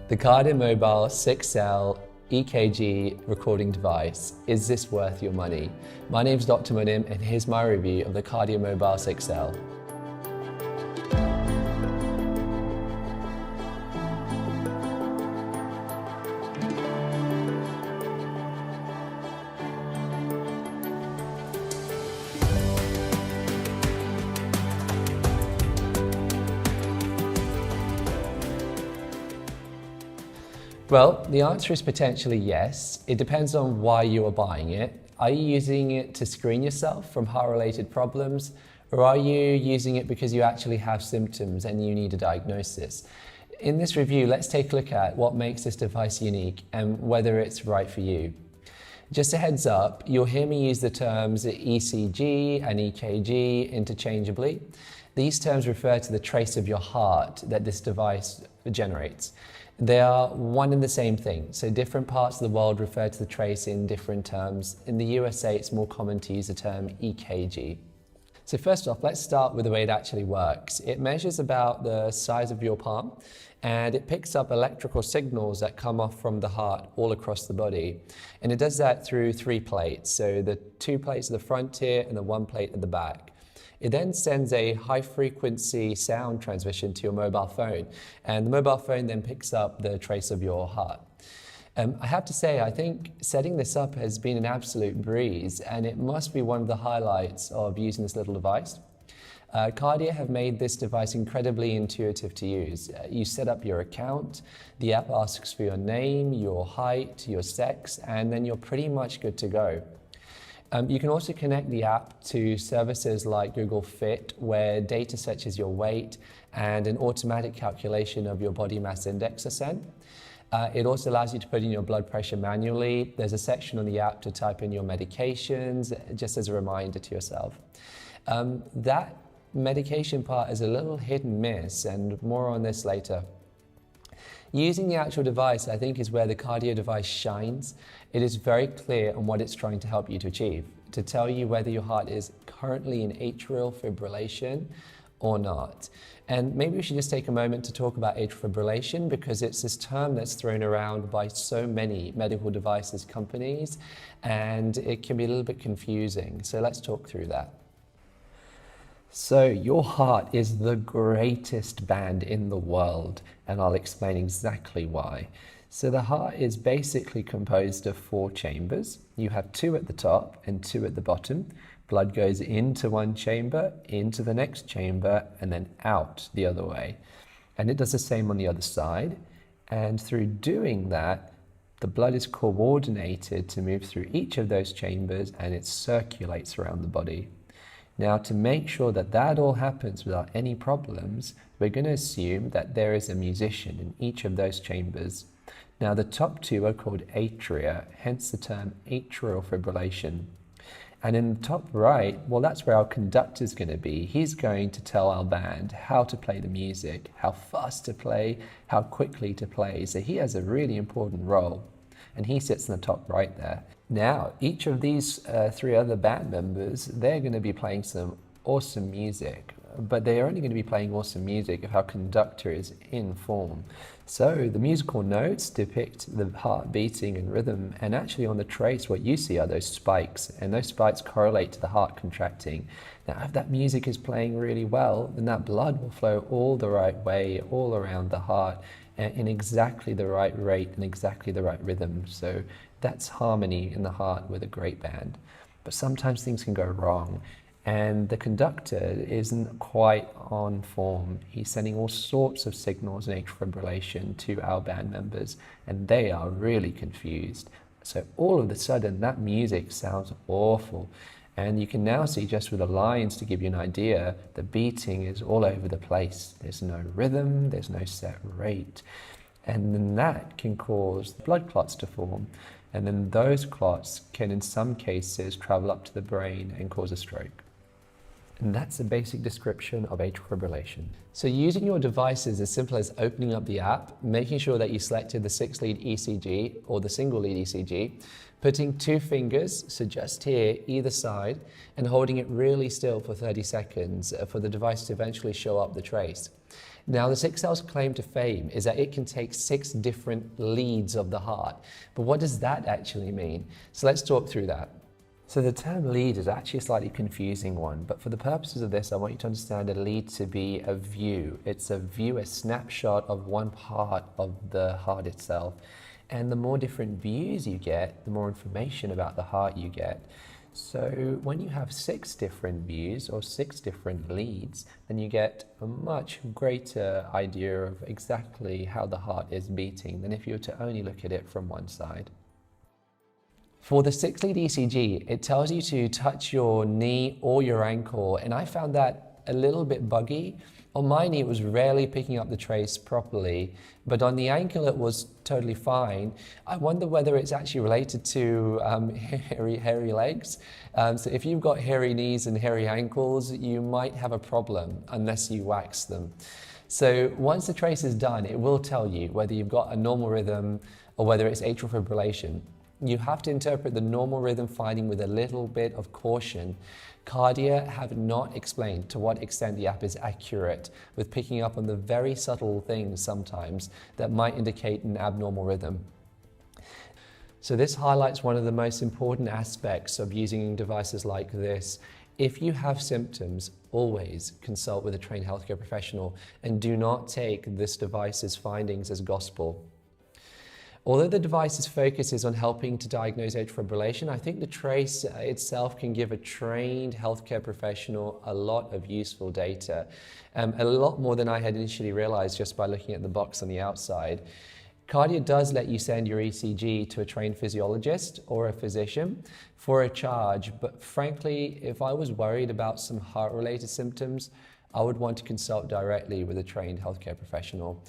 The KardiaMobile 6L EKG recording device. Is this worth your money? My name's Dr. Munim and here's my review of the KardiaMobile 6L. Well, the answer is potentially yes. It depends on why you are buying it. Are you using it to screen yourself from heart-related problems, or are you using it because you actually have symptoms and you need a diagnosis? In this review, let's take a look at what makes this device unique and whether it's right for you. Just a heads up, you'll hear me use the terms ECG and EKG interchangeably. These terms refer to the trace of your heart that this device generates. They are one and the same thing, so different parts of the world refer to the trace in different terms. In the USA, it's more common to use the term EKG. So first off, let's start with the way it actually works. It measures about the size of your palm, and it picks up electrical signals that come off from the heart all across the body. And it does that through 3 plates, so the 2 plates at the front here and the 1 plate at the back. It then sends a high-frequency sound transmission to your mobile phone, and the mobile phone then picks up the trace of your heart. I have to say, I think setting this up has been an absolute breeze, and it must be one of the highlights of using this little device. Kardia have made this device incredibly intuitive to use. You set up your account, the app asks for your name, your height, your sex, and then you're pretty much good to go. You can also connect the app to services like Google Fit, where data such as your weight and an automatic calculation of your body mass index are sent. It also allows you to put in your blood pressure manually. There's a section on the app to type in your medications, just as a reminder to yourself. That medication part is a little hit and miss, and more on this later. Using the actual device, I think, is where the Kardia device shines. It is very clear on what it's trying to help you to achieve, to tell you whether your heart is currently in atrial fibrillation or not. And maybe we should just take a moment to talk about atrial fibrillation, because it's this term that's thrown around by so many medical devices companies, and it can be a little bit confusing. So let's talk through that. So your heart is the greatest band in the world, and I'll explain exactly why. So the heart is basically composed of 4 chambers. You have 2 at the top and 2 at the bottom. Blood goes into one chamber, into the next chamber, and then out the other way. And it does the same on the other side. And through doing that, the blood is coordinated to move through each of those chambers, and it circulates around the body. Now, to make sure that that all happens without any problems, we're going to assume that there is a musician in each of those chambers. Now, the top 2 are called atria, hence the term atrial fibrillation. And in the top right, well, that's where our conductor is going to be. He's going to tell our band how to play the music, how fast to play, how quickly to play. So he has a really important role, and he sits in the top right there. Now, each of these 3 other band members, they're going to be playing some awesome music, but they're only going to be playing awesome music if our conductor is in form. So the musical notes depict the heart beating and rhythm, and actually on the trace what you see are those spikes, and those spikes correlate to the heart contracting. Now, if that music is playing really well, then that blood will flow all the right way, all around the heart, in exactly the right rate and exactly the right rhythm. So that's harmony in the heart with a great band. But sometimes things can go wrong, and the conductor isn't quite on form. He's sending all sorts of signals in atrial fibrillation to our band members, and they are really confused. So all of a sudden, that music sounds awful. And you can now see, just with the lines to give you an idea, the beating is all over the place. There's no rhythm, there's no set rate. And then that can cause blood clots to form. And then those clots can, in some cases, travel up to the brain and cause a stroke. And that's a basic description of atrial fibrillation. So using your device is as simple as opening up the app, making sure that you selected the 6-lead ECG or the single-lead ECG, putting 2 fingers, so just here, either side, and holding it really still for 30 seconds for the device to eventually show up the trace. Now, the 6L's claim to fame is that it can take 6 different leads of the heart. But what does that actually mean? So let's talk through that. So the term lead is actually a slightly confusing one, but for the purposes of this, I want you to understand a lead to be a view. It's a view, a snapshot of one part of the heart itself. And the more different views you get, the more information about the heart you get. So when you have 6 different views or 6 different leads, then you get a much greater idea of exactly how the heart is beating than if you were to only look at it from one side. For the 6-lead ECG, it tells you to touch your knee or your ankle, and I found that a little bit buggy. On my knee, it was rarely picking up the trace properly, but on the ankle, it was totally fine. I wonder whether it's actually related to hairy legs. So if you've got hairy knees and hairy ankles, you might have a problem unless you wax them. So once the trace is done, it will tell you whether you've got a normal rhythm or whether it's atrial fibrillation. You have to interpret the normal rhythm finding with a little bit of caution. Kardia have not explained to what extent the app is accurate with picking up on the very subtle things sometimes that might indicate an abnormal rhythm. So this highlights one of the most important aspects of using devices like this. If you have symptoms, always consult with a trained healthcare professional and do not take this device's findings as gospel. Although the device's focus is on helping to diagnose atrial fibrillation, I think the trace itself can give a trained healthcare professional a lot of useful data, a lot more than I had initially realized just by looking at the box on the outside. Kardia does let you send your ECG to a trained physiologist or a physician for a charge, but frankly, if I was worried about some heart-related symptoms, I would want to consult directly with a trained healthcare professional.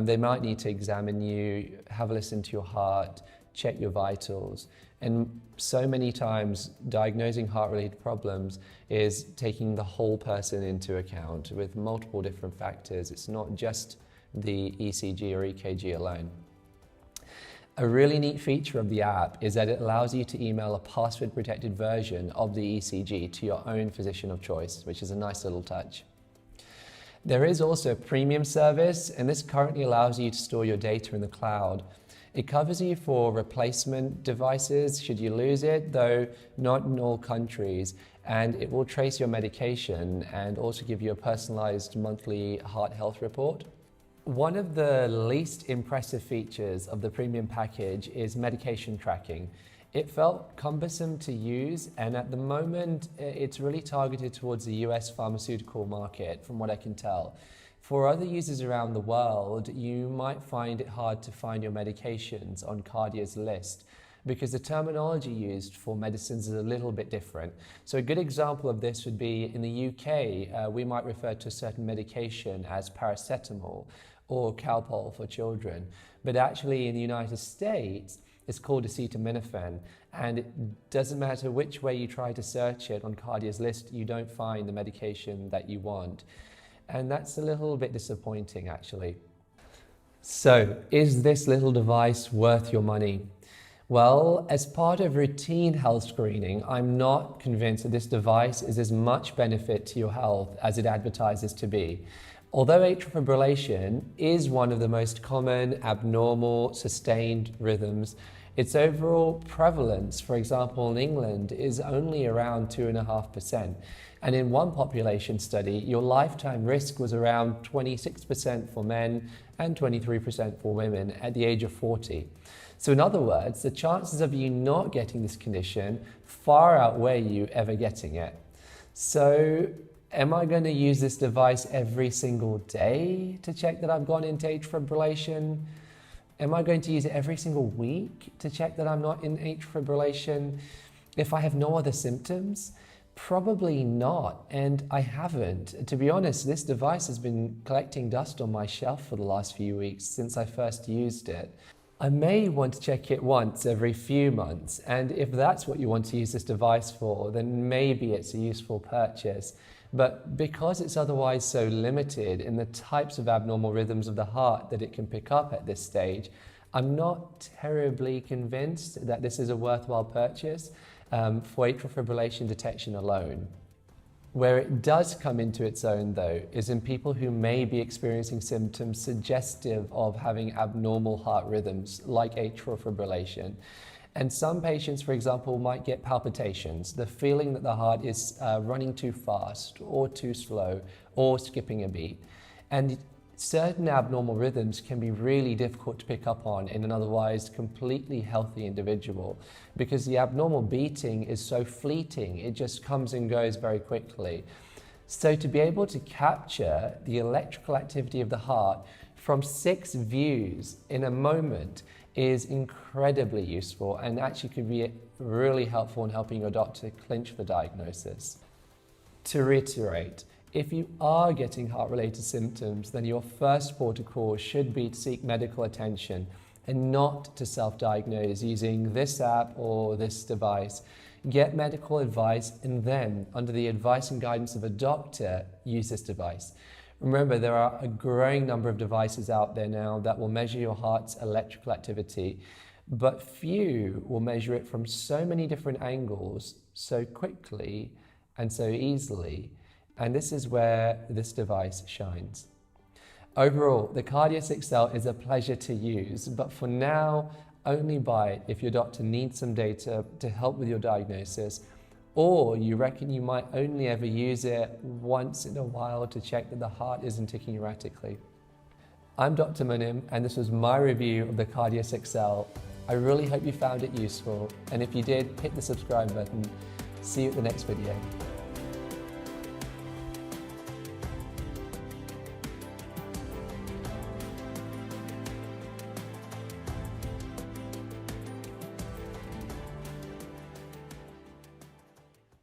They might need to examine you, have a listen to your heart, check your vitals. And so many times, diagnosing heart-related problems is taking the whole person into account with multiple different factors. It's not just the ECG or EKG alone. A really neat feature of the app is that it allows you to email a password-protected version of the ECG to your own physician of choice, which is a nice little touch. There is also a premium service, and this currently allows you to store your data in the cloud. It covers you for replacement devices should you lose it, though not in all countries, and it will trace your medication and also give you a personalized monthly heart health report. One of the least impressive features of the premium package is medication tracking. It felt cumbersome to use, and at the moment it's really targeted towards the US pharmaceutical market, from what I can tell. For other users around the world, you might find it hard to find your medications on Kardia's list because the terminology used for medicines is a little bit different. So a good example of this would be in the UK, we might refer to a certain medication as paracetamol or Calpol for children, but actually in the United States, it's called acetaminophen, and it doesn't matter which way you try to search it on Kardia's list, you don't find the medication that you want. And that's a little bit disappointing, actually. So, is this little device worth your money? Well, as part of routine health screening, I'm not convinced that this device is as much benefit to your health as it advertises to be. Although atrial fibrillation is one of the most common abnormal sustained rhythms, its overall prevalence, for example, in England, is only around 2.5%. And in one population study, your lifetime risk was around 26% for men and 23% for women at the age of 40. So in other words, the chances of you not getting this condition far outweigh you ever getting it. So am I going to use this device every single day to check that I've gone into atrial fibrillation? Am I going to use it every single week to check that I'm not in atrial fibrillation if I have no other symptoms? Probably not, and I haven't. To be honest, this device has been collecting dust on my shelf for the last few weeks since I first used it. I may want to check it once every few months, and if that's what you want to use this device for, then maybe it's a useful purchase. But because it's otherwise so limited in the types of abnormal rhythms of the heart that it can pick up at this stage, I'm not terribly convinced that this is a worthwhile purchase for atrial fibrillation detection alone. Where it does come into its own, though, is in people who may be experiencing symptoms suggestive of having abnormal heart rhythms, like atrial fibrillation. And some patients, for example, might get palpitations, the feeling that the heart is running too fast or too slow or skipping a beat. And certain abnormal rhythms can be really difficult to pick up on in an otherwise completely healthy individual because the abnormal beating is so fleeting, it just comes and goes very quickly. So to be able to capture the electrical activity of the heart from 6 views in a moment is incredibly useful and actually could be really helpful in helping your doctor clinch the diagnosis. To reiterate, if you are getting heart-related symptoms, then your first port of call should be to seek medical attention and not to self-diagnose using this app or this device. Get medical advice and then, under the advice and guidance of a doctor, use this device. Remember, there are a growing number of devices out there now that will measure your heart's electrical activity, but few will measure it from so many different angles, so quickly and so easily. And this is where this device shines. Overall, the KardiaMobile is a pleasure to use, but for now, only buy it if your doctor needs some data to help with your diagnosis, or you reckon you might only ever use it once in a while to check that the heart isn't ticking erratically. I'm Dr. Munim, and this was my review of the KardiaMobile. I really hope you found it useful, and if you did, hit the subscribe button. See you at the next video.